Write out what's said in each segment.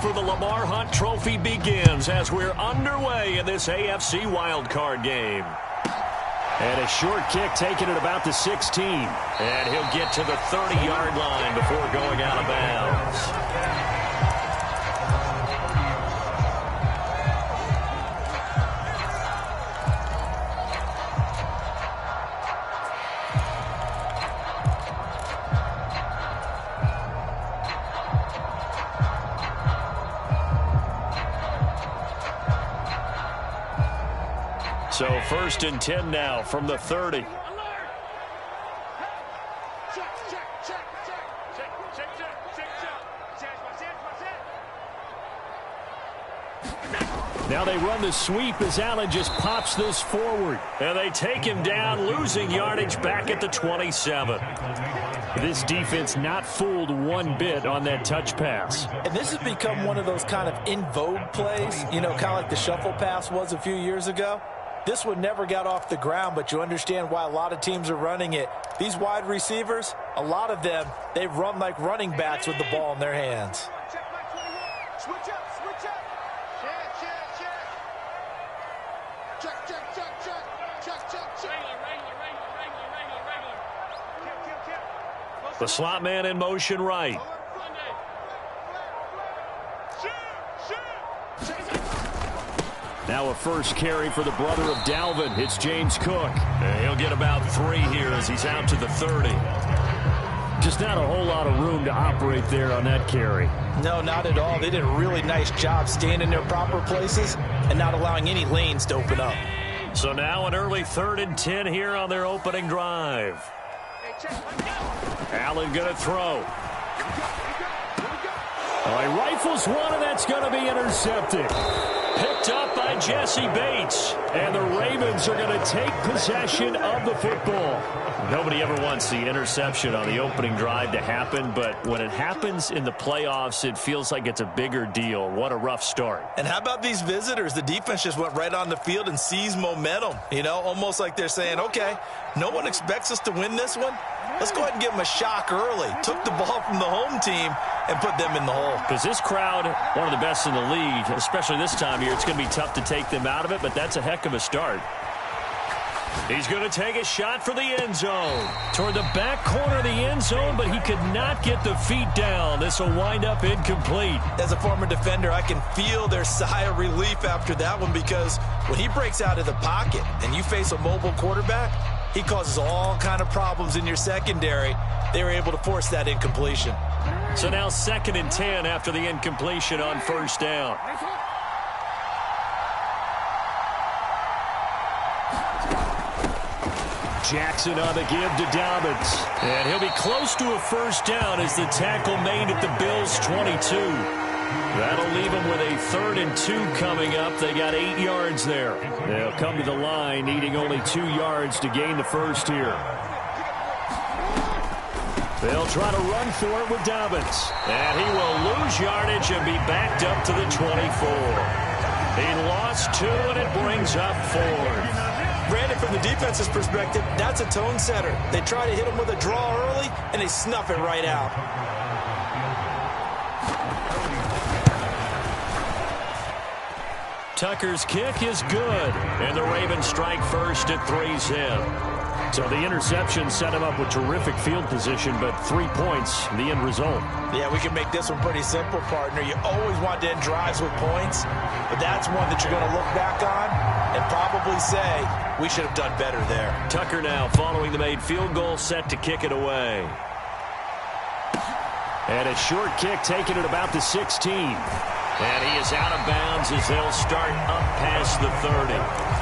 for the Lamar Hunt Trophy begins as we're underway in this AFC wildcard game. And a short kick taken at about the 16. And he'll get to the 30-yard line before going out of bounds. So 1st and 10 now from the 30. Now they run the sweep as Allen just pops this forward. And they take him down, losing yardage back at the 27. This defense not fooled one bit on that touch pass. And this has become one of those kind of in vogue plays, you know, kind of like the shuffle pass was a few years ago. This one never got off the ground, but you understand why a lot of teams are running it. These wide receivers, a lot of them, they run like running backs with the ball in their hands. Switch up, switch up. Check. The slot man in motion right. Now a first carry for the brother of Dalvin. It's James Cook. And he'll get about 3 here as he's out to the 30. Just not a whole lot of room to operate there on that carry. No, not at all. They did a really nice job staying in their proper places and not allowing any lanes to open up. So now an early 3rd and 10 here on their opening drive. Allen going to throw. He rifles one, and that's going to be intercepted. Picked up by Jesse Bates. And the Ravens are going to take possession of the football. Nobody ever wants the interception on the opening drive to happen, but when it happens in the playoffs, it feels like it's a bigger deal. What a rough start. And how about these visitors? The defense just went right on the field and seized momentum. You know, almost like they're saying, okay, no one expects us to win this one. Let's go ahead and give them a shock early. Took the ball from the home team and put them in the hole. Because this crowd, one of the best in the league, especially this time of year, it's going to be tough to take them out of it, but that's a heck of a start. He's going to take a shot for the end zone. Toward the back corner of the end zone, but he could not get the feet down. This will wind up incomplete. As a former defender, I can feel their sigh of relief after that one, because when he breaks out of the pocket and you face a mobile quarterback, he causes all kind of problems in your secondary. They were able to force that incompletion. So now 2nd and 10 after the incompletion on 1st down. Jackson on the give to Dobbins. And he'll be close to a 1st down as the tackle made at the Bills' 22. That'll leave them with a 3rd and 2 coming up. They got 8 yards there. They'll come to the line needing only 2 yards to gain the first here. They'll try to run for it with Dobbins. And he will lose yardage and be backed up to the 24. He lost 2, and it brings up 4th. Brandon, from the defense's perspective, that's a tone setter. They try to hit him with a draw early, and they snuff it right out. Tucker's kick is good, and the Ravens strike first at 3's in. So the interception set him up with terrific field position, but 3 points, the end result. Yeah, we can make this one pretty simple, partner. You always want to end drives with points, but that's one that you're going to look back on and probably say, we should have done better there. Tucker now following the made field goal, set to kick it away. And a short kick taken at about the 16. And he is out of bounds as they'll start up past the 30.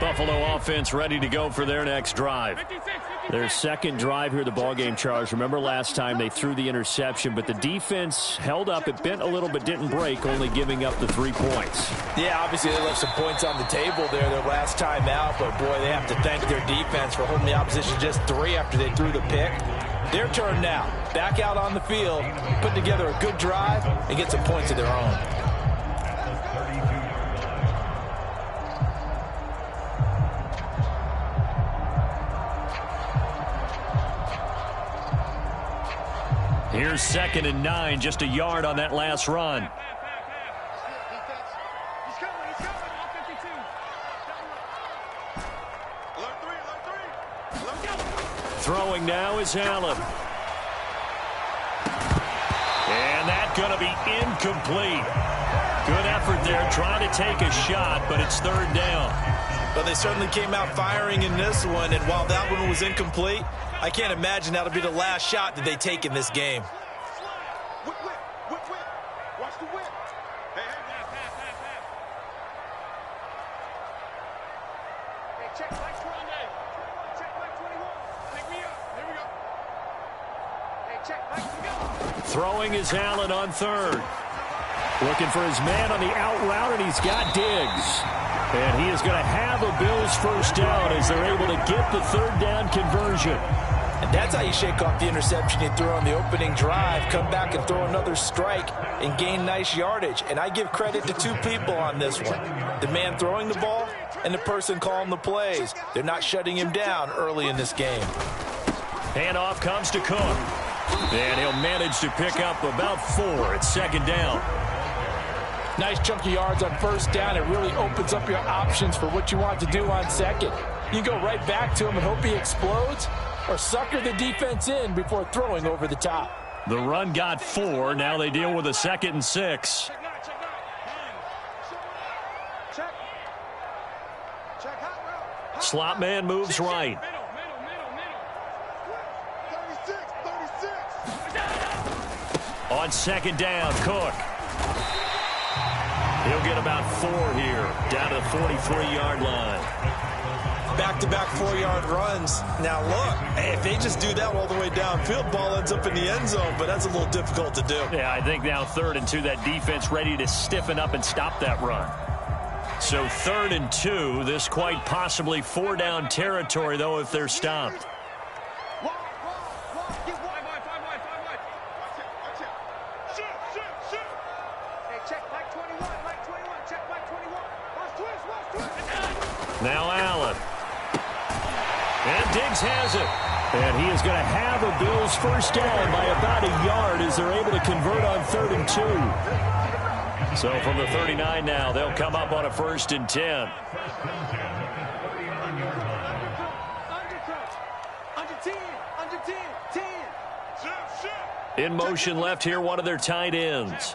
Buffalo offense ready to go for their next drive. Their 2nd drive here of the ballgame, Charles. Remember last time they threw the interception, but the defense held up. It bent a little but didn't break, only giving up the 3 points. Yeah, obviously they left some points on the table there their last time out, but boy, they have to thank their defense for holding the opposition just 3 after they threw the pick. Their turn now. Back out on the field, put together a good drive, and get some points of their own. Here's 2nd and 9, just a yard on that last run. Throwing now is Allen. And that's going to be incomplete. Good effort there, trying to take a shot, but it's 3rd down. But they certainly came out firing in this one, and while that one was incomplete, I can't imagine that'll be the last shot that they take in this game. Whip, whip, whip, whip. Watch the whip. Hey, check like 20. Check like 21. Pick me up. Here we go. Hey, check like we go. Throwing is Allen on 3rd. Looking for his man on the out route, and he's got Diggs. And he is going to have a Bills first down as they're able to get the 3rd down conversion. And that's how you shake off the interception you threw on the opening drive, come back and throw another strike and gain nice yardage. And I give credit to 2 people on this one. The man throwing the ball and the person calling the plays. They're not shutting him down early in this game. Handoff comes to Cook. And he'll manage to pick up about 4 at 2nd down. Nice chunk of yards on 1st down. It really opens up your options for what you want to do on 2nd. You go right back to him and hope he explodes, or sucker the defense in before throwing over the top. The run got 4. Now they deal with a 2nd and 6. Slot man moves right. 36. On 2nd down, Cook. He'll get about 4 here, down to the 43-yard line. Back-to-back 4-yard runs. Now, look, if they just do that all the way downfield, ball ends up in the end zone, but that's a little difficult to do. Yeah, I think now 3rd and 2, that defense ready to stiffen up and stop that run. So 3rd and 2, this quite possibly 4-down territory, though, if they're stopped. Now Allen. And Diggs has it. And he is going to have a Bills first down by about a yard as they're able to convert on 3rd and 2. So from the 39 now, they'll come up on a 1st and 10. In motion left here, one of their tight ends.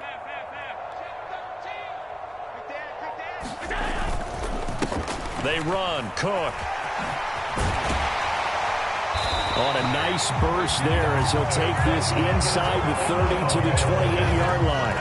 They run. Cook. On a nice burst there as he'll take this inside the 30 to the 28-yard line.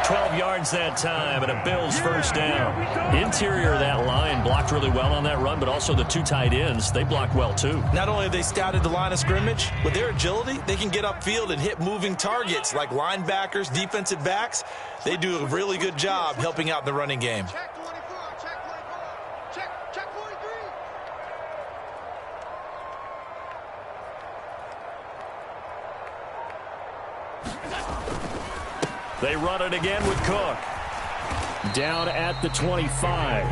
12 yards that time and a Bills first down. Interior of that line blocked really well on that run, but also the 2 tight ends, they blocked well too. Not only have they scouted the line of scrimmage, with their agility, they can get upfield and hit moving targets like linebackers, defensive backs. They do a really good job helping out in the running game. Check 24. Check 24. Check 43. They run it again with Cook. Down at the 25.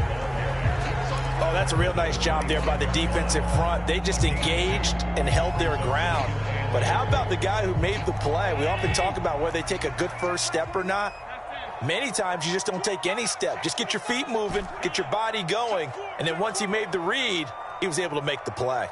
Oh, that's a real nice job there by the defensive front. They just engaged and held their ground. But how about the guy who made the play? We often talk about whether they take a good first step or not. Many times you just don't take any step. Just get your feet moving, get your body going, and then once he made the read, he was able to make the play.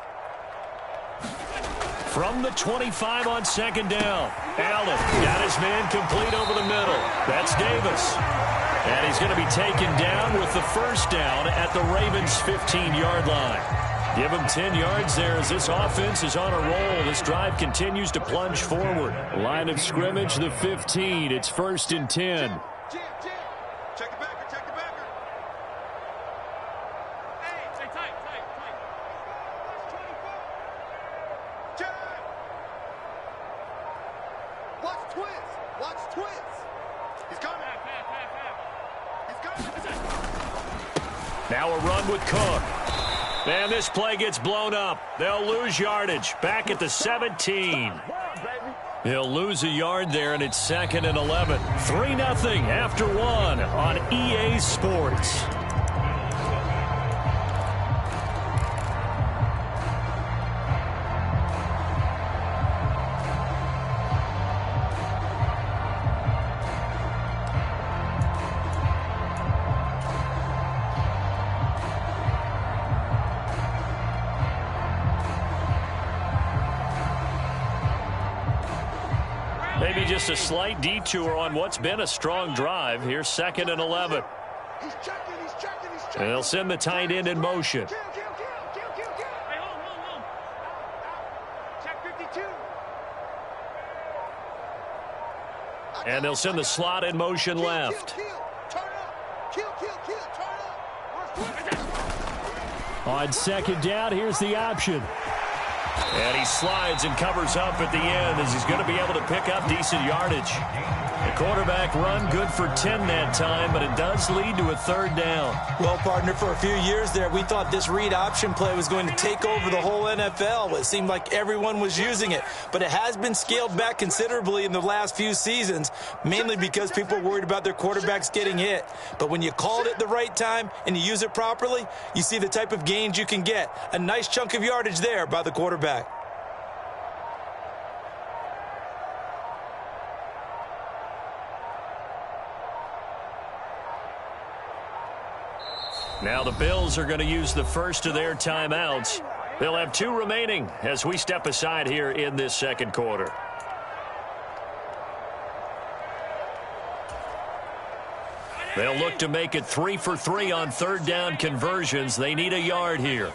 From the 25 on 2nd down. Allen got his man complete over the middle. That's Davis. And he's going to be taken down with the first down at the Ravens' 15-yard line. Give him 10 yards there as this offense is on a roll. This drive continues to plunge forward. Line of scrimmage, the 15. It's 1st and 10. Jam. Check the backer. Hey, stay tight. Jam. Watch twins. He's coming. Now a run with Cook. And this play gets blown up. They'll lose yardage. Back at the 17. He'll lose a yard there, and it's 2nd and 11. 3-0 after 1 on EA Sports. Maybe just a slight detour on what's been a strong drive. Here's 2nd and 11. He's checking. And they'll send the tight end in motion. Kill. Hey, hold. Check 52. And they'll send the slot in motion left. Kill. Turn up. Kill. Turn up. On 2nd down, here's the option. And he slides and covers up at the end as he's going to be able to pick up decent yardage. The quarterback run good for 10 that time, but it does lead to a 3rd down. Well, partner, for a few years there, we thought this read option play was going to take over the whole NFL. It seemed like everyone was using it, but it has been scaled back considerably in the last few seasons, mainly because people were worried about their quarterbacks getting hit. But when you call it at the right time and you use it properly, you see the type of gains you can get. A nice chunk of yardage there by the quarterback. Now the Bills are going to use the first of their timeouts. They'll have 2 remaining as we step aside here in this 2nd quarter. They'll look to make it 3 for 3 on 3rd down conversions. They need a yard here.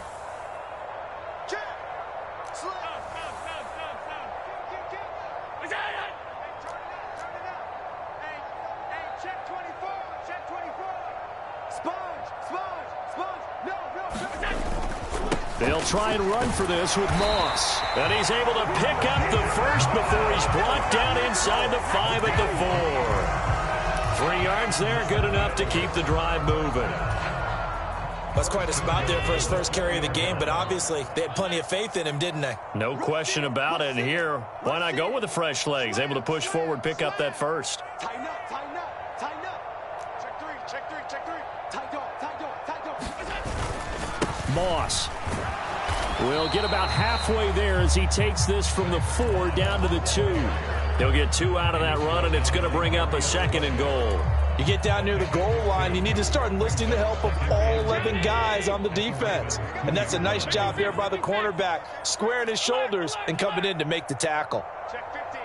They'll try and run for this with Moss. And he's able to pick up the first before he's blocked down inside the 5 at the 4. 3 yards there, good enough to keep the drive moving. That's quite a spot there for his first carry of the game, but obviously they had plenty of faith in him, didn't they? No question about it. And here, why not go with the fresh legs? Able to push forward, pick up that first. Tighten up. Check three. Tight dog. Moss will get about halfway there as he takes this from the 4 down to the 2. He'll get 2 out of that run, and it's going to bring up a 2nd and goal. You get down near the goal line, you need to start enlisting the help of all 11 guys on the defense. And that's a nice job there by the cornerback, squaring his shoulders and coming in to make the tackle. Check 50.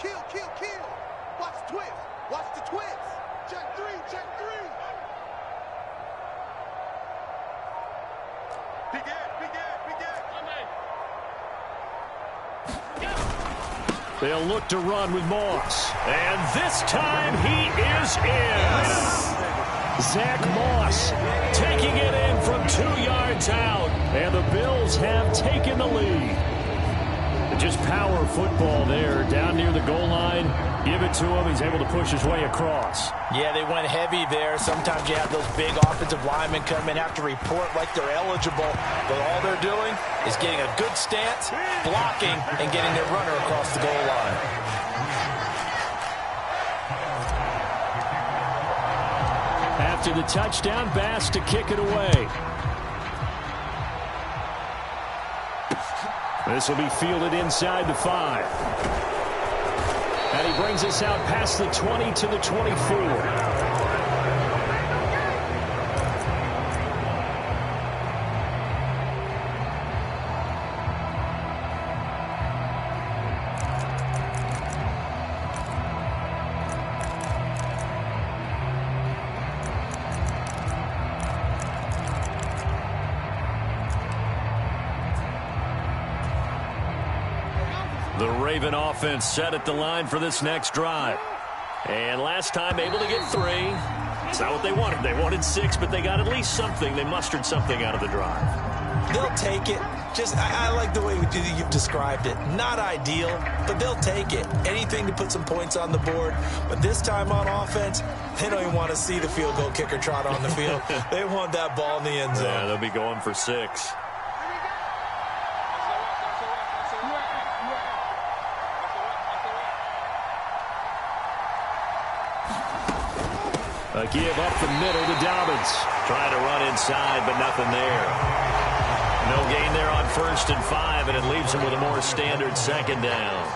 Kill. Watch the twist. Check three. Big Ed. They'll look to run with Moss. And this time he is in. Zach Moss taking it in from 2 yards out. And the Bills have taken the lead. Just power football there down near the goal line. Give it to him. He's able to push his way across. Yeah, they went heavy there. Sometimes you have those big offensive linemen come in, have to report like they're eligible. But all they're doing is getting a good stance, blocking, and getting their runner across the goal line. After the touchdown, Bass to kick it away. This will be fielded inside the 5. And he brings us out past the 20 to the 24. The Raven offense set at the line for this next drive. And last time able to get 3. It's not what they wanted. They wanted 6, but they got at least something. They mustered something out of the drive. They'll take it. I like the way you've described it. Not ideal, but they'll take it. Anything to put some points on the board. But this time on offense, they don't even want to see the field goal kicker trot on the field. They want that ball in the end zone. Yeah, they'll be going for 6. A give up the middle to Dobbins. Trying to run inside, but nothing there. No gain there on 1st and 5, and it leaves him with a more standard 2nd down.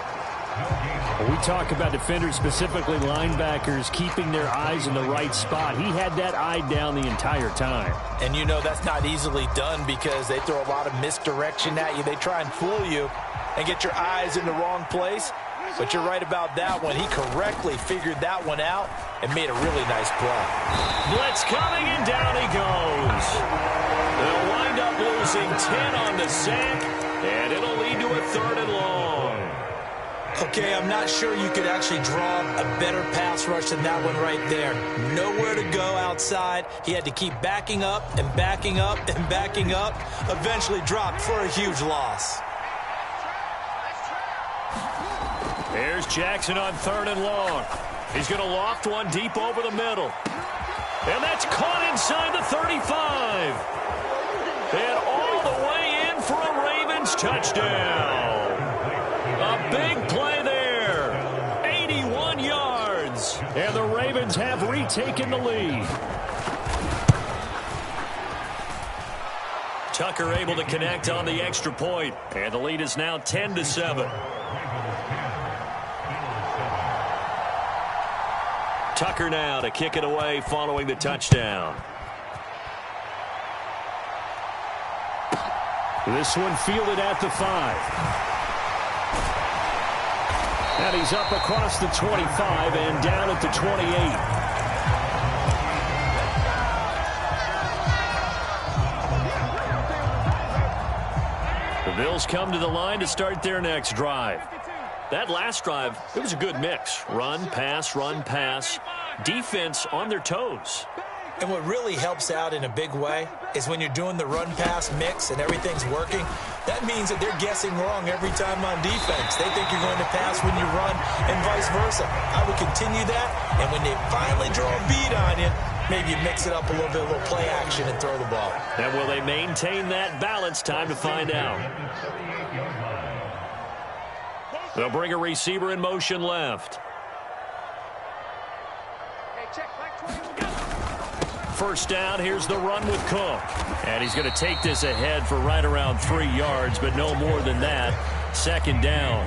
When we talk about defenders, specifically linebackers, keeping their eyes in the right spot. He had that eye down the entire time. And you know that's not easily done because they throw a lot of misdirection at you. They try and fool you and get your eyes in the wrong place. But you're right about that one. He correctly figured that one out and made a really nice play. Blitz coming, and down he goes. They'll wind up losing 10 on the sack, and it'll lead to a 3rd and long. Okay, I'm not sure you could actually draw a better pass rush than that one right there. Nowhere to go outside. He had to keep backing up and backing up and backing up. Eventually dropped for a huge loss. There's Jackson on 3rd and long. He's going to loft one deep over the middle. And that's caught inside the 35. And all the way in for a Ravens touchdown. A big play there. 81 yards. And the Ravens have retaken the lead. Tucker able to connect on the extra point. And the lead is now 10-7. Tucker now to kick it away following the touchdown. This one fielded at the 5. And he's up across the 25 and down at the 28. The Bills come to the line to start their next drive. That last drive, it was a good mix. Run, pass, defense on their toes. And what really helps out in a big way is when you're doing the run-pass mix and everything's working, that means that they're guessing wrong every time on defense. They think you're going to pass when you run and vice versa. I would continue that, and when they finally draw a bead on you, maybe you mix it up a little bit, a little play action, and throw the ball. And will they maintain that balance? Time to find out. They'll bring a receiver in motion left. First down, here's the run with Cook. And he's going to take this ahead for right around 3 yards, but no more than that. 2nd down.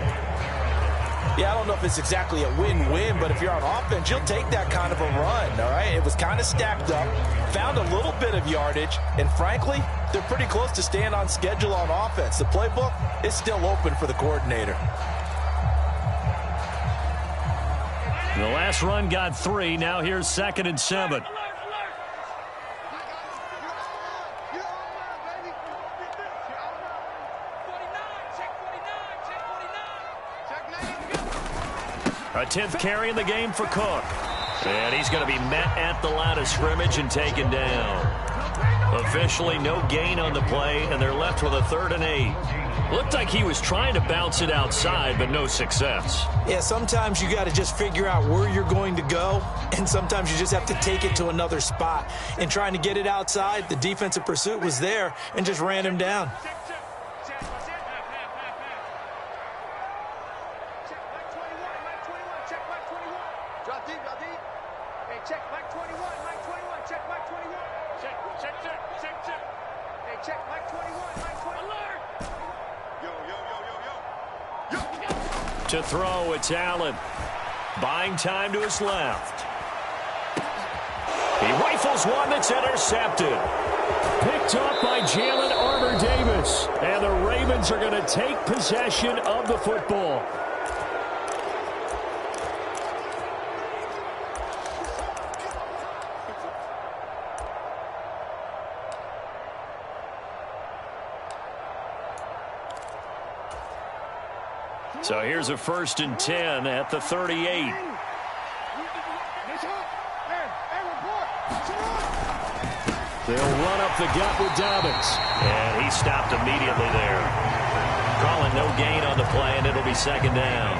Yeah, I don't know if it's exactly a win-win, but if you're on offense, you'll take that kind of a run, all right? It was kind of stacked up, found a little bit of yardage, and frankly, they're pretty close to staying on schedule on offense. The playbook is still open for the coordinator. The last run got 3. Now here's 2nd and 7. A 10th carry in the game for Cook. And he's going to be met at the line of scrimmage and taken down. Officially no gain on the play, and they're left with a 3rd and 8. Looked like he was trying to bounce it outside, but no success. Yeah, sometimes you got to just figure out where you're going to go, and sometimes you just have to take it to another spot. And trying to get it outside, the defensive pursuit was there and just ran him down. To throw, it's Allen. Buying time to his left. He rifles one that's intercepted. Picked up by Jalen Armour-Davis. And the Ravens are going to take possession of the football. So here's a 1st and 10 at the 38. They'll run up the gut with Dobbins. And he stopped immediately there. Calling no gain on the play, and it'll be second down.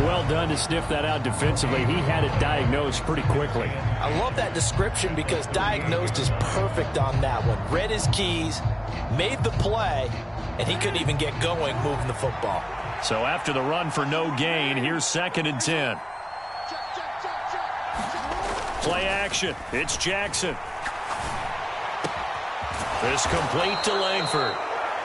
Well done to sniff that out defensively. He had it diagnosed pretty quickly. I love that description because diagnosed is perfect on that one. Read his keys, made the play, and he couldn't even get going moving the football. So after the run for no gain, here's 2nd and 10. Play action. It's Jackson. This complete to Langford.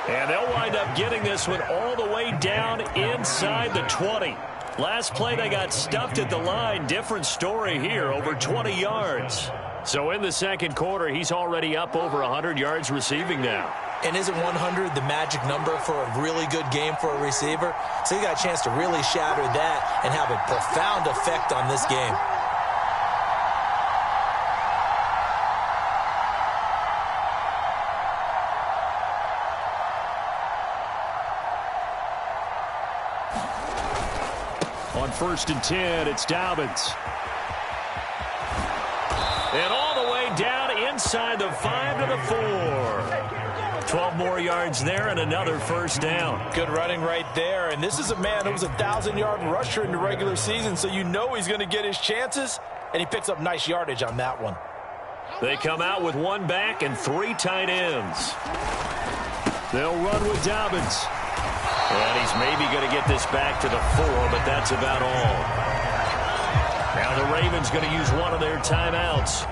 And they'll wind up getting this one all the way down inside the 20. Last play they got stuffed at the line. Different story here, over 20 yards. So in the second quarter, he's already up over 100 yards receiving now. And isn't 100 the magic number for a really good game for a receiver? So he got a chance to really shatter that and have a profound effect on this game. On 1st and 10, it's Dobbins. And all the way down inside the 5 to the 4. 12 more yards there and another first down. Good running right there. And this is a man who was a 1,000-yard rusher in the regular season, so you know he's going to get his chances, and he picks up nice yardage on that one. They come out with 1 back and 3 tight ends. They'll run with Dobbins. And he's maybe going to get this back to the 4, but that's about all. Now the Ravens going to use one of their timeouts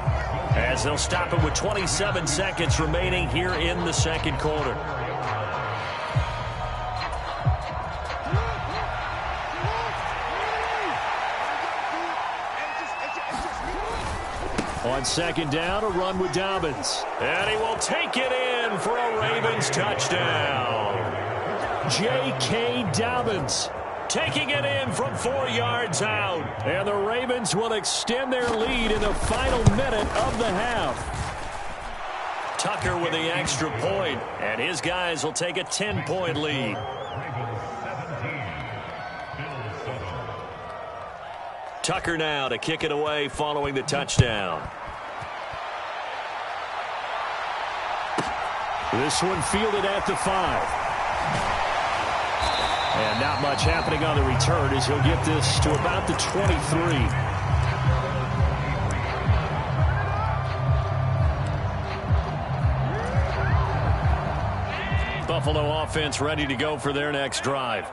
as they'll stop it with 27 seconds remaining here in the second quarter. On 2nd down, a run with Dobbins. And he will take it in for a Ravens touchdown. J.K. Dobbins taking it in from 4 yards out. And the Ravens will extend their lead in the final minute of the half. Tucker with the extra point, and his guys will take a 10-point lead. Tucker now to kick it away following the touchdown. This one fielded at the 5. And not much happening on the return as he'll get this to about the 23. Buffalo offense ready to go for their next drive.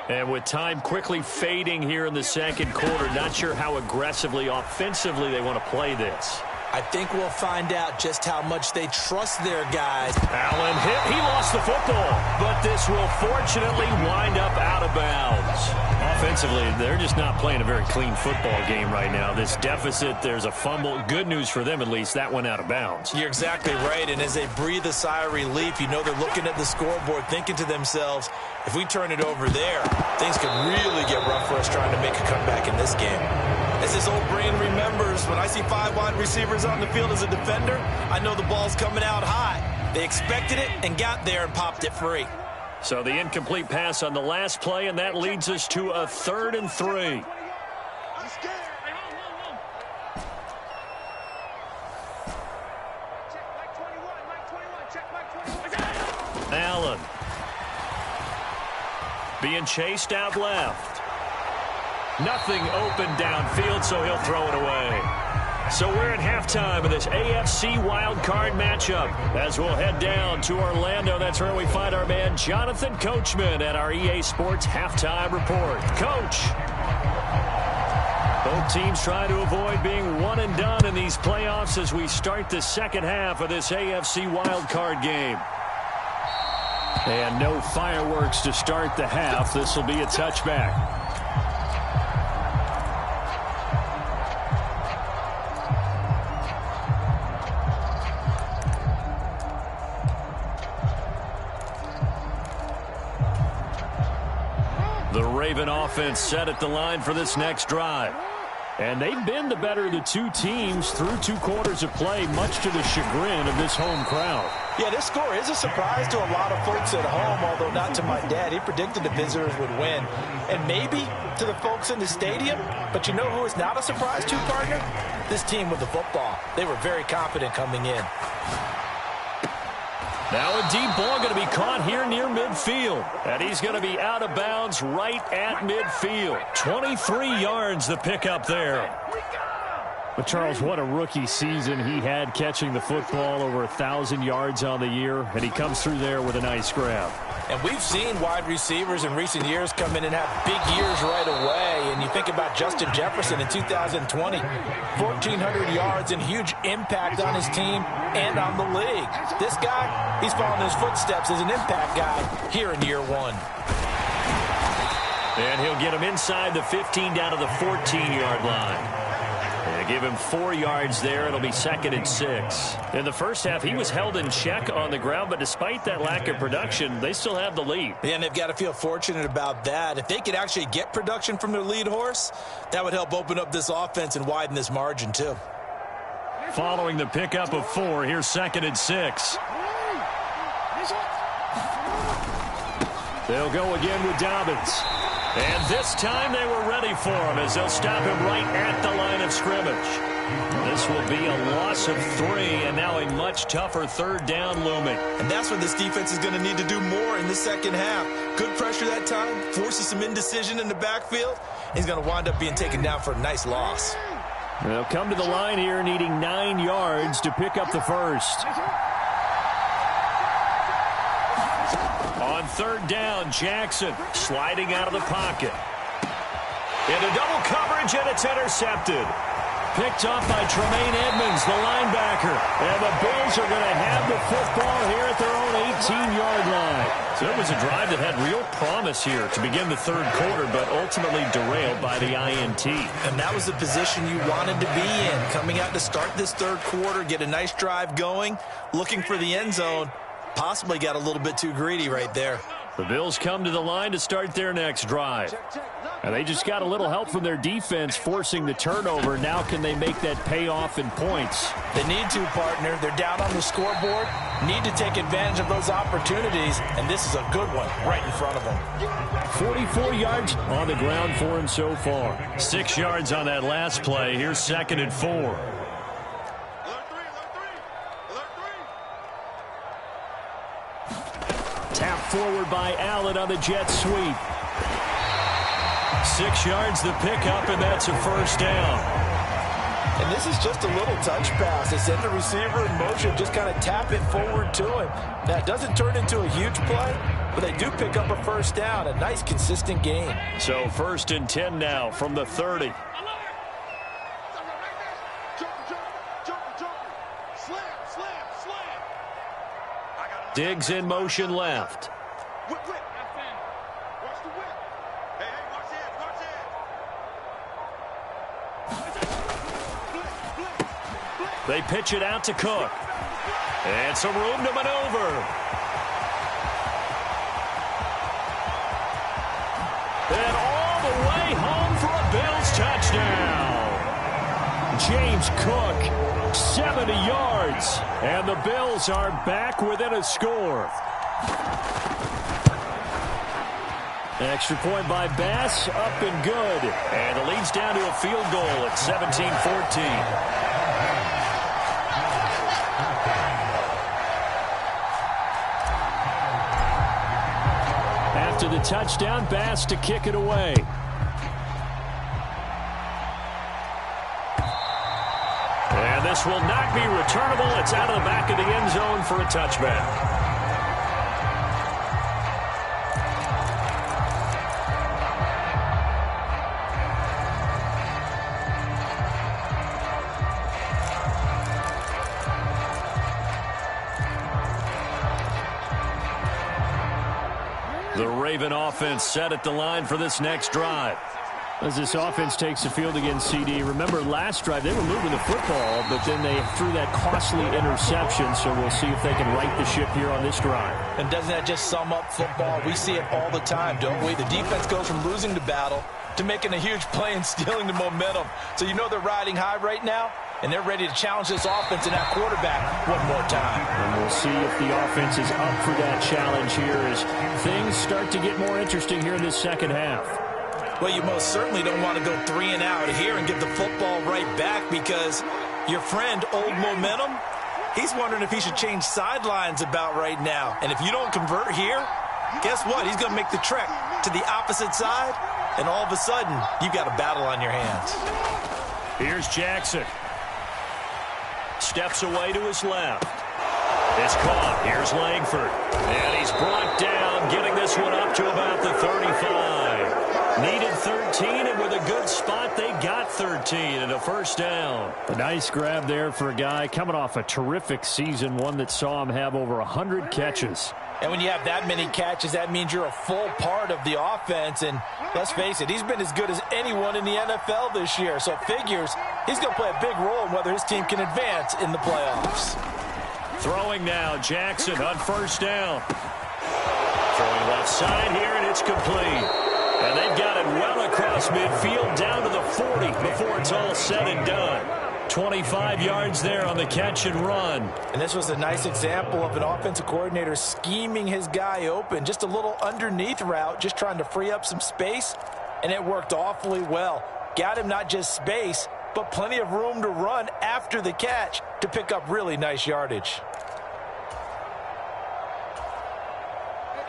And with time quickly fading here in the second quarter, not sure how aggressively, offensively they want to play this. I think we'll find out just how much they trust their guys. Allen hit. He lost the football, but this will fortunately wind up out of bounds. Offensively, they're just not playing a very clean football game right now. This deficit, there's a fumble. Good news for them, at least. That went out of bounds. You're exactly right, and as they breathe a sigh of relief, you know they're looking at the scoreboard thinking to themselves, if we turn it over there, things could really get rough for us trying to make a comeback in this game. As his old brain remembers, when I see 5 wide receivers on the field as a defender, I know the ball's coming out high. They expected it and got there and popped it free. So the incomplete pass on the last play, and that leads us to a 3rd and 3. Allen being chased out left. Nothing open downfield, so he'll throw it away. So we're at halftime of this AFC wildcard matchup. As we'll head down to Orlando, that's where we find our man Jonathan Coachman at our EA Sports Halftime Report. Coach. Both teams try to avoid being one and done in these playoffs as we start the second half of this AFC wildcard game. And no fireworks to start the half. This will be a touchback. The Raven offense set at the line for this next drive. And they've been the better of the two teams through 2 quarters of play, much to the chagrin of this home crowd. Yeah, this score is a surprise to a lot of folks at home, although not to my dad. He predicted the visitors would win. And maybe to the folks in the stadium. But you know who is not a surprise to, partner? This team with the football. They were very confident coming in. Now a deep ball going to be caught here near midfield. And he's going to be out of bounds right at midfield. 23 yards the pickup there. But, Charles, what a rookie season he had catching the football, over 1,000 yards on the year, and he comes through there with a nice grab. And we've seen wide receivers in recent years come in and have big years right away. And you think about Justin Jefferson in 2020, 1,400 yards and huge impact on his team and on the league. This guy, he's following his footsteps as an impact guy here in year one. And he'll get him inside the 15 down to the 14-yard line. They give him 4 yards there. It'll be 2nd and 6. In the first half, he was held in check on the ground, but despite that lack of production, they still have the lead. Yeah, and they've got to feel fortunate about that. If they could actually get production from their lead horse, that would help open up this offense and widen this margin too. Following the pickup of 4, here's 2nd and 6. They'll go again with Dobbins. And this time they were ready for him as they'll stop him right at the line of scrimmage. This will be a loss of 3 and now a much tougher 3rd down looming. And that's what this defense is going to need to do more in the second half. Good pressure that time, forces some indecision in the backfield. He's going to wind up being taken down for a nice loss. They'll come to the line here needing 9 yards to pick up the first. On 3rd down, Jackson sliding out of the pocket. Into double coverage, and it's intercepted. Picked up by Tremaine Edmonds, the linebacker. And the Bills are going to have the football here at their own 18-yard line. So it was a drive that had real promise here to begin the 3rd quarter, but ultimately derailed by the INT. And that was the position you wanted to be in. Coming out to start this 3rd quarter, get a nice drive going, looking for the end zone. Possibly got a little bit too greedy right there. The Bills come to the line to start their next drive. And they just got a little help from their defense forcing the turnover. Now can they make that pay off in points? They need to, partner. They're down on the scoreboard. Need to take advantage of those opportunities, and this is a good one right in front of them. 44 yards on the ground for him so far. 6 yards on that last play. Here's 2nd and 4. Tap forward by Allen on the jet sweep. 6 yards the pickup, and that's a 1st down. And this is just a little touch pass. They send the receiver in motion, just kind of tap it forward to him. Now, it doesn't turn into a huge play, but they do pick up a 1st down, a nice, consistent gain. So 1st and 10 now from the 30. Diggs in motion left. Whip. Watch the whip. Hey, watch that. They pitch it out to Cook. And some room to maneuver. And all the way home for a Bills touchdown. James Cook, 70 yards. And the Bills are back within a score. Extra point by Bass, up and good. And it leads down to a field goal at 17-14. After the touchdown, Bass to kick it away. And this will not be returnable. It's out of the back of the end zone for a touchback. The Raven offense set at the line for this next drive. As this offense takes the field against CD, remember last drive they were moving the football, but then they threw that costly interception, so we'll see if they can right the ship here on this drive. And doesn't that just sum up football? We see it all the time, don't we? The defense goes from losing the battle to making a huge play and stealing the momentum. So you know they're riding high right now, and they're ready to challenge this offense and that quarterback one more time. And we'll see if the offense is up for that challenge here as things start to get more interesting here in this second half. Well, you most certainly don't want to go 3 and out here and give the football right back because your friend, old momentum, He's wondering if he should change sidelines about right now. And if you don't convert here, guess what? He's going to make the trek to the opposite side, and all of a sudden, you've got a battle on your hands. Here's Jackson. Steps away to his left. It's caught. Here's Langford. And he's brought down, getting this one up to about the 35. Needed 13, and with a good spot, they got 13 and a first down. A nice grab there for a guy coming off a terrific season, one that saw him have over 100 catches. And when you have that many catches, that means you're a full part of the offense. And let's face it, he's been as good as anyone in the NFL this year. So it figures he's going to play a big role in whether his team can advance in the playoffs. Throwing now, Jackson on first down. Throwing left side here, and it's complete. And they've got it well across midfield down to the 40 before it's all said and done. 25 yards there on the catch and run. And this was a nice example of an offensive coordinator scheming his guy open. Just a little underneath route, just trying to free up some space, and it worked awfully well. Got him not just space, but plenty of room to run after the catch to pick up really nice yardage.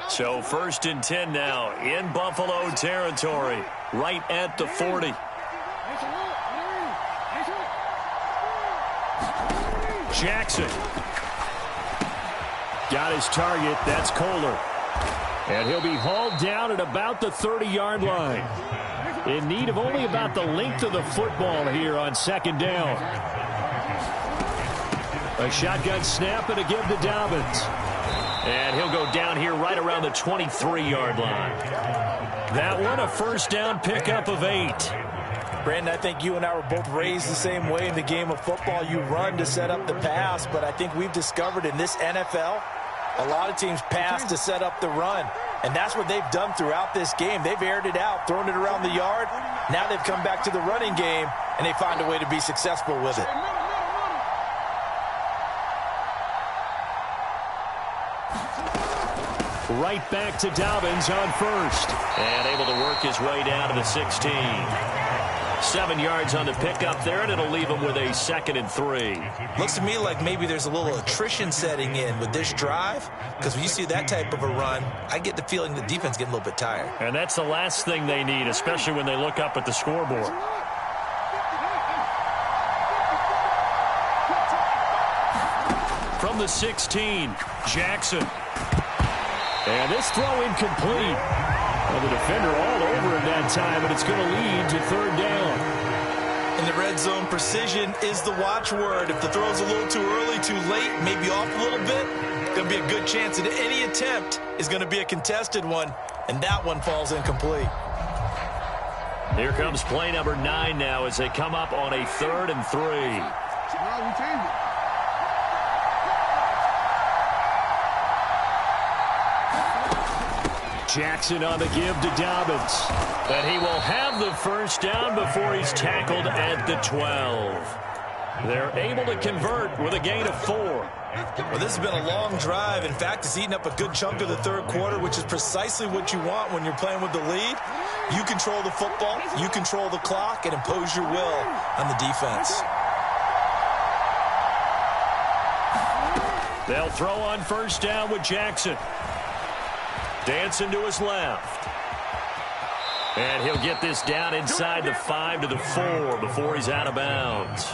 So 1st and 10 now in Buffalo territory, right at the 40. Jackson. Got his target. That's Kohler. And he'll be hauled down at about the 30-yard line. In need of only about the length of the football here on 2nd down. A shotgun snap and a give to Dobbins. And he'll go down here right around the 23-yard line. That one, a first down pickup of 8. Brandon, I think you and I were both raised the same way in the game of football. You run to set up the pass, but I think we've discovered in this NFL, a lot of teams pass to set up the run. And that's what they've done throughout this game. They've aired it out, thrown it around the yard. Now they've come back to the running game, and they find a way to be successful with it. Right back to Dobbins on first. And able to work his way down to the 16. 7 yards on the pickup there, and it'll leave him with a 2nd and 3. Looks to me like maybe there's a little attrition setting in with this drive, because when you see that type of a run, I get the feeling the defense getting a little bit tired. And that's the last thing they need, especially when they look up at the scoreboard. From the 16, Jackson. And this throw incomplete. Well, the defender all over him that time, and it's going to lead to 3rd down. In the red zone, precision is the watchword. If the throw's a little too early, too late, maybe off a little bit, going to be a good chance that any attempt is going to be a contested one, and that one falls incomplete. Here comes play number 9 now as they come up on a 3rd and 3. Jackson on the give to Dobbins. But he will have the first down before he's tackled at the 12. They're able to convert with a gain of 4. Well, this has been a long drive. In fact, it's eaten up a good chunk of the 3rd quarter, which is precisely what you want when you're playing with the lead. You control the football, you control the clock, and impose your will on the defense. They'll throw on first down with Jackson. Dancing to his left. And he'll get this down inside the 5 to the 4 before he's out of bounds.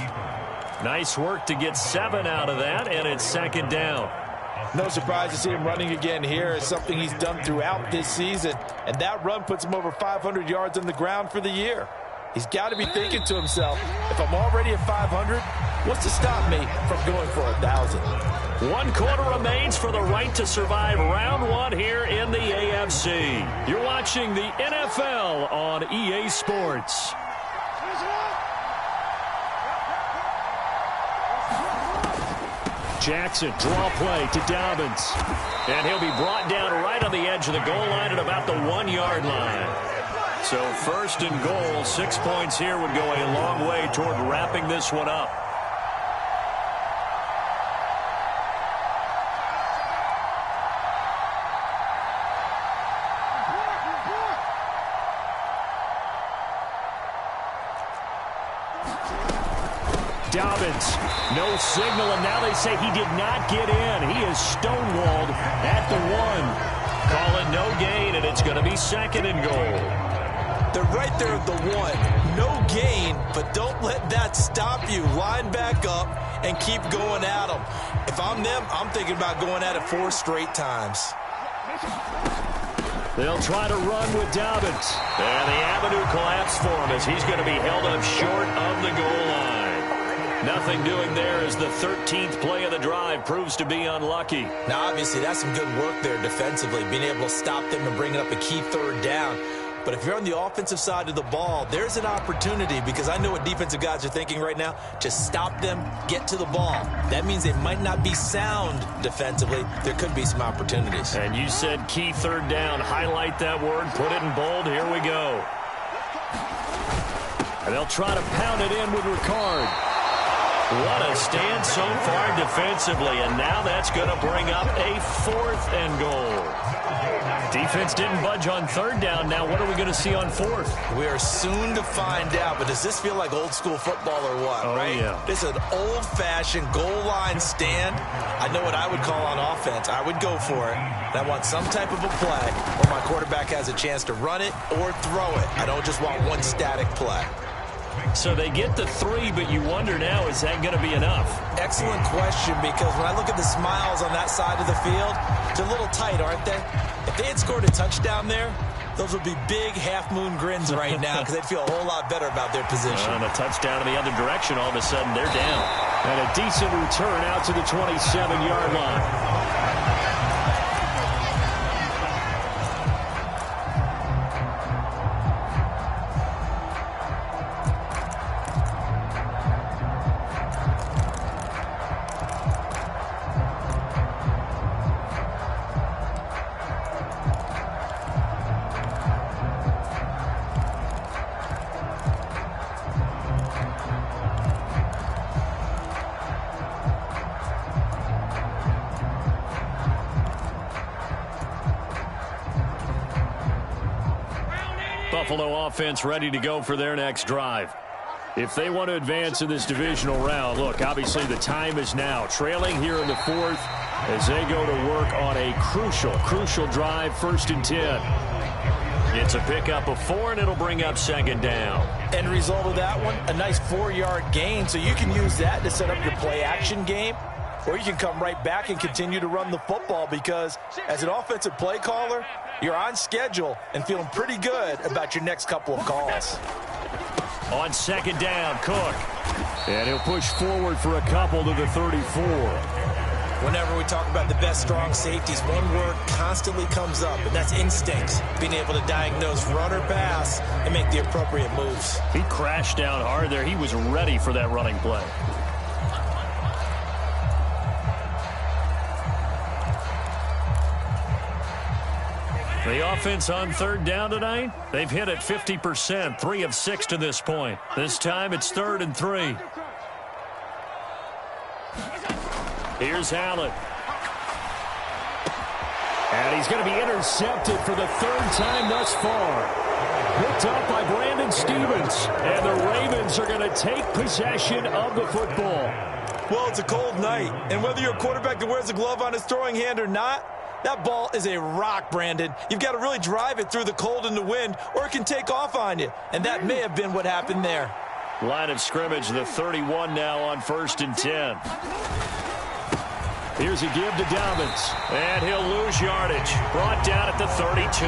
Nice work to get 7 out of that, and it's 2nd down. No surprise to see him running again here. It's something he's done throughout this season, and that run puts him over 500 yards on the ground for the year. He's got to be thinking to himself, if I'm already at 500, what's to stop me from going for 1,000? 1 quarter remains for the right to survive round 1 here in the AFC. You're watching the NFL on EA Sports. Jackson, draw play to Dobbins. And he'll be brought down right on the edge of the goal line at about the 1-yard line. So 1st and goal, 6 points here would go a long way toward wrapping this one up. Dobbins, no signal, and now they say he did not get in. He is stonewalled at the 1. Call it no gain, and it's going to be 2nd and goal. They're right there at the 1. No gain, but don't let that stop you. Line back up and keep going at them. If I'm them, I'm thinking about going at it 4 straight times. They'll try to run with Dobbins. And the avenue collapsed for him as he's going to be held up short of the goal line. Nothing doing there as the 13th play of the drive proves to be unlucky. Now, obviously, that's some good work there defensively, being able to stop them and bringing up a key 3rd down. But if you're on the offensive side of the ball, there's an opportunity, because I know what defensive guys are thinking right now. Just stop them, get to the ball. That means they might not be sound defensively. There could be some opportunities. And you said key 3rd down. Highlight that word, put it in bold. Here we go. And they'll try to pound it in with Ricard. What a stand so far defensively, and now that's going to bring up a 4th and goal. Defense didn't budge on 3rd down. Now what are we going to see on 4th? We are soon to find out, but does this feel like old school football or what, right? Yeah. This is an old-fashioned goal line stand. I know what I would call on offense. I would go for it. And I want some type of a play where my quarterback has a chance to run it or throw it. I don't just want one static play. So they get the 3, but you wonder now, is that going to be enough? Excellent question, because when I look at the smiles on that side of the field, they're a little tight, aren't they? If they had scored a touchdown there, those would be big half-moon grins right now, because they'd feel a whole lot better about their position. And a touchdown in the other direction, all of a sudden they're down. And a decent return out to the 27-yard line. Buffalo offense ready to go for their next drive. If they want to advance in this divisional round, look, obviously the time is now. Trailing here in the 4th as they go to work on a crucial drive, 1st and 10. It's a pickup of 4, and it'll bring up 2nd down. End result of that one, a nice 4-yard gain, so you can use that to set up your play-action game, or you can come right back and continue to run the football, because as an offensive play caller, you're on schedule and feeling pretty good about your next couple of calls. On 2nd down, Cook. And he'll push forward for a couple to the 34. Whenever we talk about the best strong safeties, one word constantly comes up, and that's instincts. Being able to diagnose run or pass and make the appropriate moves. He crashed down hard there. He was ready for that running play. The offense on 3rd down tonight, they've hit it 50%, 3 of 6 to this point. This time it's 3rd and 3. Here's Allen. And he's going to be intercepted for the 3rd time thus far. Picked up by Brandon Stevens. And the Ravens are going to take possession of the football. Well, it's a cold night, and whether you're a quarterback that wears a glove on his throwing hand or not, that ball is a rock, Brandon. You've got to really drive it through the cold and the wind, or it can take off on you. And that may have been what happened there. Line of scrimmage, the 31 now on 1st and 10. Here's a give to Dobbins. And he'll lose yardage. Brought down at the 32.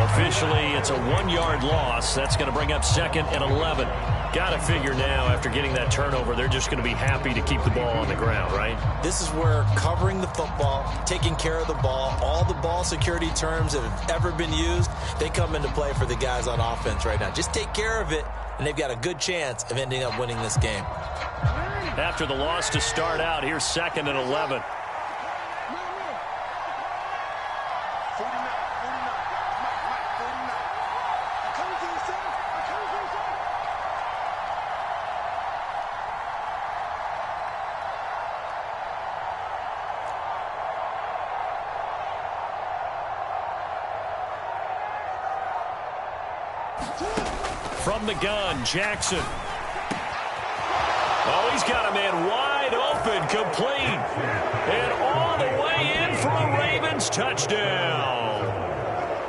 Officially, it's a 1-yard loss. That's going to bring up 2nd and 11. Got to figure now, after getting that turnover, they're just going to be happy to keep the ball on the ground, right? This is where covering the football, taking care of the ball, all the ball security terms that have ever been used, they come into play for the guys on offense right now. Just take care of it, and they've got a good chance of ending up winning this game. After the loss to start out, here's 2nd and 11. From the gun, Jackson. Oh, he's got a man wide open, complete. And all the way in for a Ravens touchdown.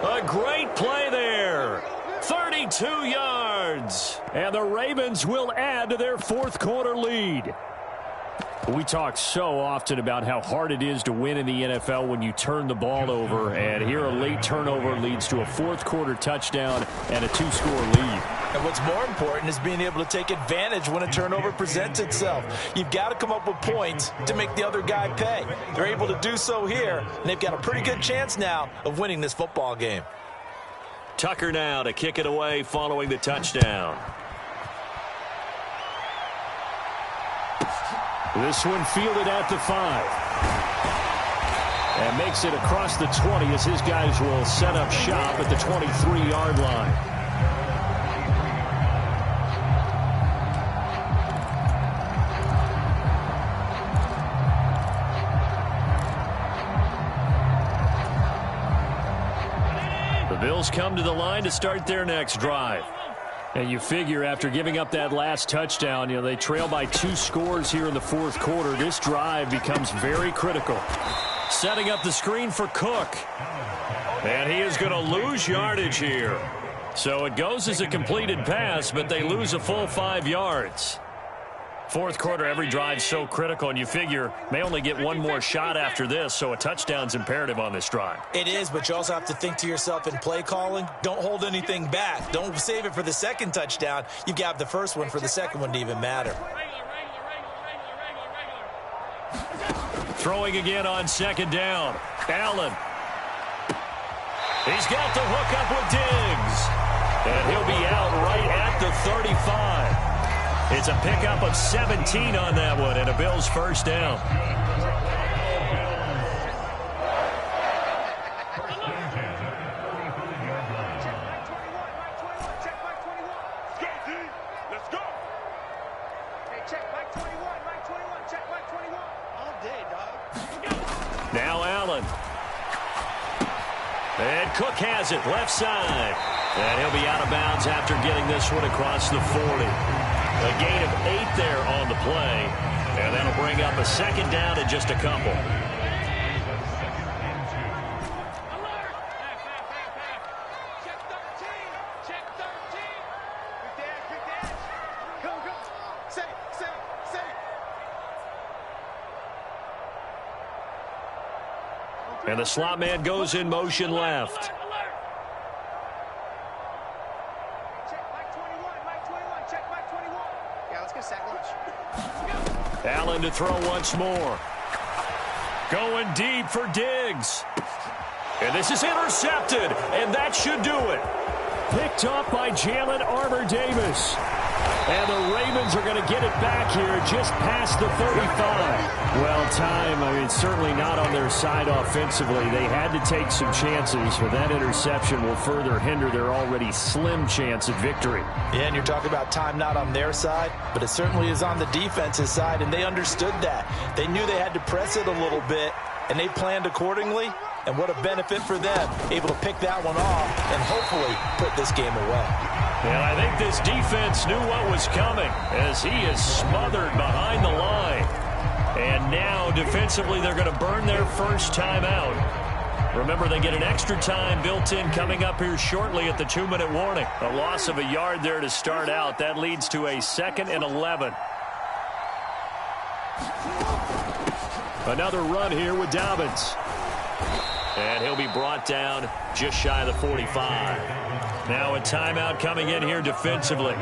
A great play there. 32 yards. And the Ravens will add to their fourth quarter lead. We talk so often about how hard it is to win in the NFL when you turn the ball over. And here a late turnover leads to a fourth quarter touchdown and a 2-score lead. And what's more important is being able to take advantage when a turnover presents itself. You've got to come up with points to make the other guy pay. They're able to do so here, and they've got a pretty good chance now of winning this football game. Tucker now to kick it away following the touchdown. This one fielded at the 5. And makes it across the 20 as his guys will set up shop at the 23-yard line. The Bills come to the line to start their next drive. And you figure after giving up that last touchdown, they trail by 2 scores here in the fourth quarter. This drive becomes very critical. Setting up the screen for Cook. And he is going to lose yardage here. So it goes as a completed pass, but they lose a full 5 yards. Fourth quarter, every drive so critical, and you figure may only get one more shot after this, so a touchdown's imperative on this drive. It is, but you also have to think to yourself in play calling, don't hold anything back. Don't save it for the second touchdown. You've got the first one for the second one to even matter. Throwing again on second down. Allen. He's got the hook up with Diggs. And he'll be out right at the 35. It's a pickup of 17 on that one and a Bills first down. Now Allen. And Cook has it left side. And he'll be out of bounds after getting this one across the 40. A gain of 8 there on the play. And that'll bring up a second down and just a couple. And the slot man goes in motion left. Allen to throw once more. Going deep for Diggs. And this is intercepted, and that should do it. Picked up by Jalen Armour-Davis. And the Ravens are going to get it back here just past the 35. Well, time, certainly not on their side offensively. They had to take some chances, but that interception will further hinder their already slim chance of victory. Yeah, and you're talking about time not on their side, but it certainly is on the defense's side, and they understood that. They knew they had to press it a little bit, and they planned accordingly. And what a benefit for them, able to pick that one off and hopefully put this game away. And I think this defense knew what was coming as he is smothered behind the line. And now defensively they're going to burn their first time out. Remember, they get an extra time built in coming up here shortly at the 2-minute warning. A loss of a yard there to start out. That leads to a 2nd and 11. Another run here with Dobbins. And he'll be brought down just shy of the 45. Now a timeout coming in here defensively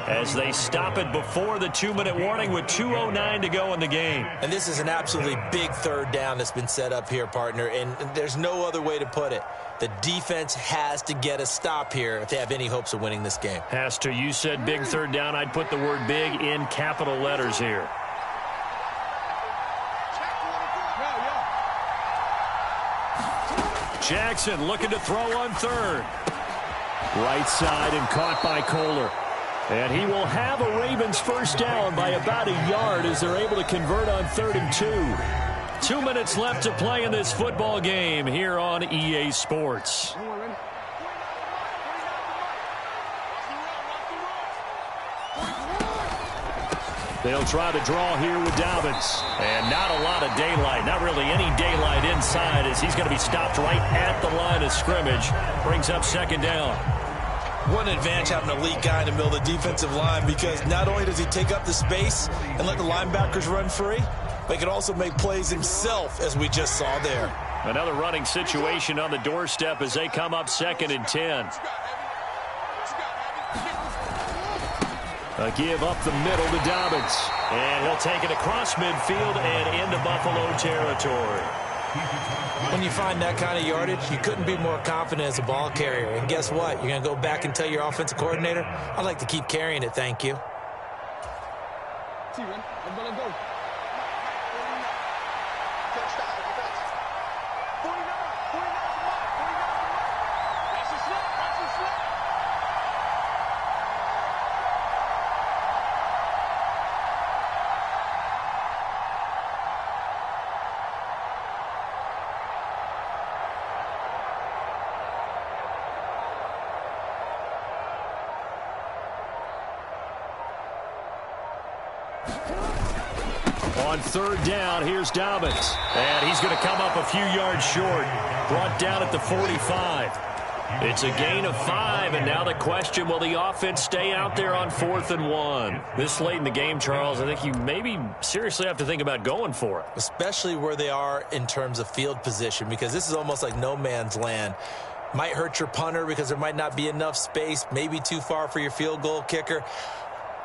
as they stop it before the 2-minute warning with 2:09 to go in the game. And this is an absolutely big third down that's been set up here, partner, and there's no other way to put it. The defense has to get a stop here if they have any hopes of winning this game. Has to. You said big third down. I'd put the word big in capital letters here. Jackson looking to throw on third. Right side and caught by Kohler. And he will have a Ravens first down by about a yard as they're able to convert on 3rd and 2. 2 minutes left to play in this football game here on EA Sports. They'll try to draw here with Dobbins. And not a lot of daylight, not really any daylight inside, as he's going to be stopped right at the line of scrimmage. Brings up second down. What an advantage having an elite guy in the middle of the defensive line, because not only does he take up the space and let the linebackers run free, but he can also make plays himself, as we just saw there. Another running situation on the doorstep as they come up 2nd and 10. A give up the middle to Dobbins. And he'll take it across midfield and into Buffalo territory. When you find that kind of yardage, you couldn't be more confident as a ball carrier. And guess what? You're going to go back and tell your offensive coordinator, I'd like to keep carrying it, thank you. On 3rd down, here's Dobbins. And he's going to come up a few yards short. Brought down at the 45. It's a gain of 5, and now the question, will the offense stay out there on 4th and 1? This late in the game, Charles, I think you maybe seriously have to think about going for it. Especially where they are in terms of field position, because this is almost like no man's land. Might hurt your punter because there might not be enough space, maybe too far for your field goal kicker.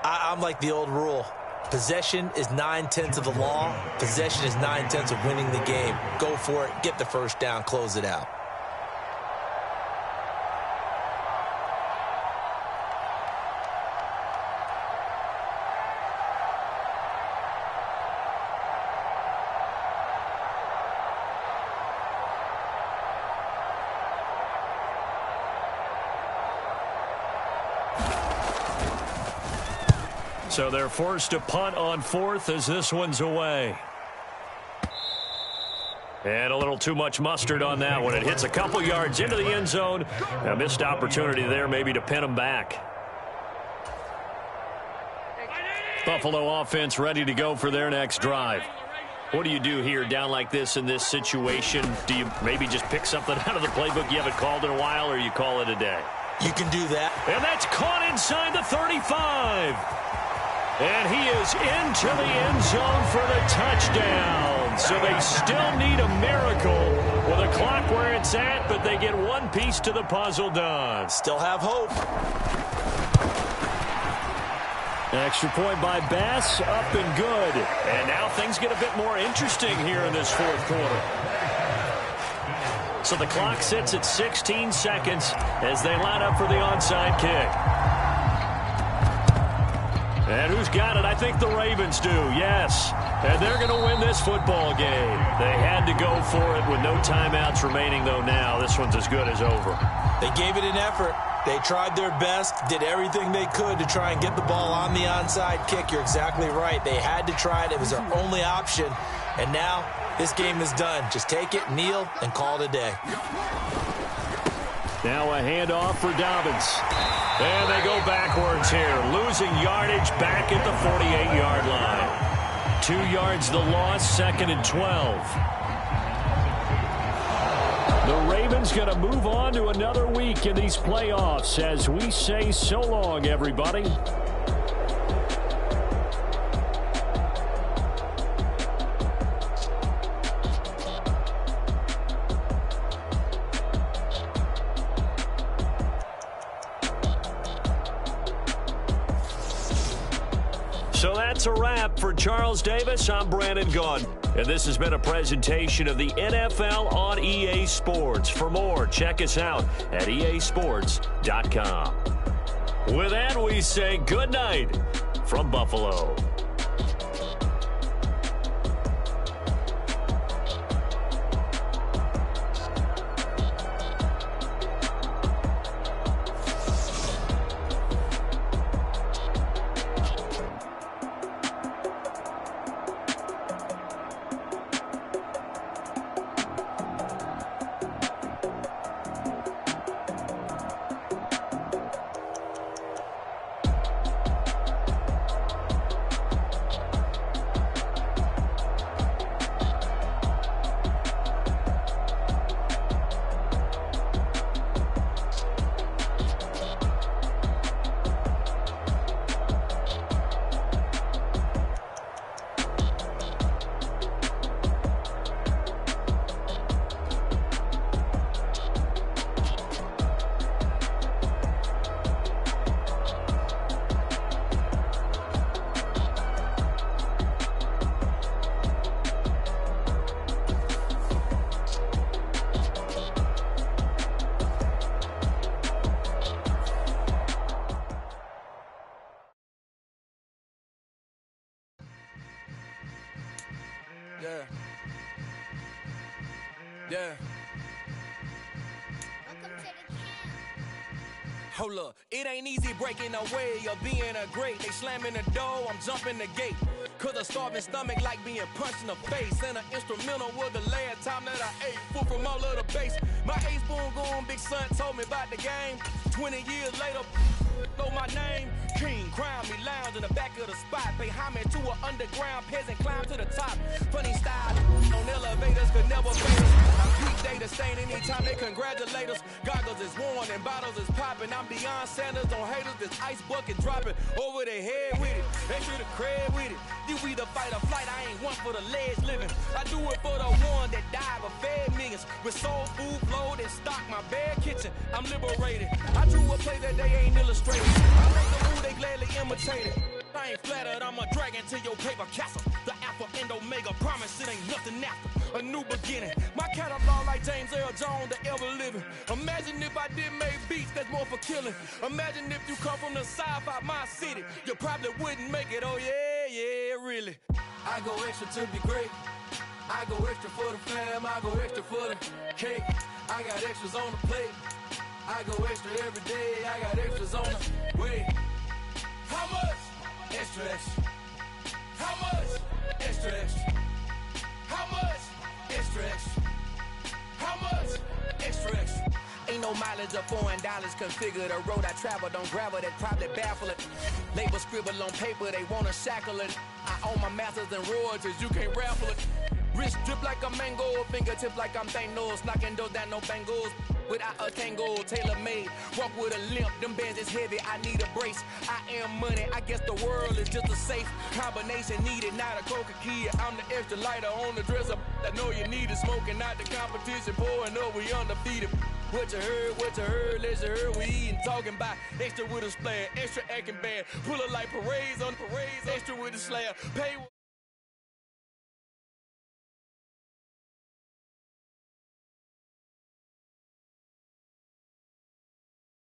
I'm like the old rule. Possession is 9/10 of the law. Possession is 9/10 of winning the game. Go for it. Get the first down. Close it out. So they're forced to punt on 4th as this one's away. And a little too much mustard on that one. It hits a couple yards into the end zone. A missed opportunity there maybe to pin them back. Buffalo offense ready to go for their next drive. What do you do here down like this in this situation? Do you maybe just pick something out of the playbook you haven't called in a while, or you call it a day? You can do that. And that's caught inside the 35. And he is into the end zone for the touchdown. So they still need a miracle with a clock where it's at, but they get one piece to the puzzle done. Still have hope. Extra point by Bass, up and good. And now things get a bit more interesting here in this 4th quarter. So the clock sits at 16 seconds as they line up for the onside kick. And who's got it? I think the Ravens do, yes. And they're going to win this football game. They had to go for it with no timeouts remaining, though now. This one's as good as over. They gave it an effort. They tried their best, did everything they could to try and get the ball on the onside kick. You're exactly right. They had to try it. It was their only option. And now this game is done. Just take it, kneel, and call it a day. Now a handoff for Dobbins. And they go backwards here, losing yardage back at the 48-yard line. 2 yards the loss, 2nd and 12. The Ravens going to move on to another week in these playoffs as we say so long, everybody. So that's a wrap for Charles Davis. I'm Brandon Gaudin. And this has been a presentation of the NFL on EA Sports. For more, check us out at easports.com. With that, we say good night from Buffalo. Yeah. Hold up, it ain't easy breaking away or being a great. They slamming the door, I'm jumping the gate. Cause a starving stomach like being punched in the face. And an instrumental was the last time that I ate food from all of the base. My ace boom goon, big son told me about the game. 20 years later, know my name. King, crown me, lounge in the back of the spot. Pay homage to an underground peasant, climb to the top. Funny style, on elevators could never fade us. Peak data stain anytime they congratulate us. Goggles is worn and bottles is popping. I'm Deion Sanders on haters, this ice bucket dropping over their head with it. They should have cred with it. You either fight or flight, I ain't one for the ledge living. I do it for the one that died but fed millions. With soul food flowed and stocked my bare kitchen. I'm liberated. I drew a play that they ain't illustrated. I make the move they gladly imitated. I ain't flattered, I'm a dragon to your paper castle. The Alpha and Omega, promise it ain't nothing after. A new beginning. My catalog like James Earl Jones, the ever living. Imagine if I did make beats that's more for killing. Imagine if you come from the sci-fi, my city. You probably wouldn't make it, oh yeah, really. I go extra to be great. I go extra for the fam, I go extra for the cake. I got extras on the plate. I go extra every day, I got extras on the way. How much? Extra, extra. How much? Extra, extra. How much? Extra, extra. How much? Extra, extra. Ain't no mileage of $4 configure the road I travel. Don't gravel that probably baffle it. Label scribble on paper, they wanna shackle it. I own my masters and royalties, you can't raffle it. Wrist drip like a mango, fingertips like I'm Thanos. Knocking those down, no bangles. Without a tango, tailor-made. Walk with a limp, them bands is heavy, I need a brace. I am money, I guess the world is just a safe combination needed, not a coca key. I'm the extra lighter on the dresser. I know you need it, smoking out the competition, pouring up, we undefeated. What you heard, let's heard, we eating, talking about extra with a splash, extra acting bad. Pull up like parades on parades, extra with a slab. Pay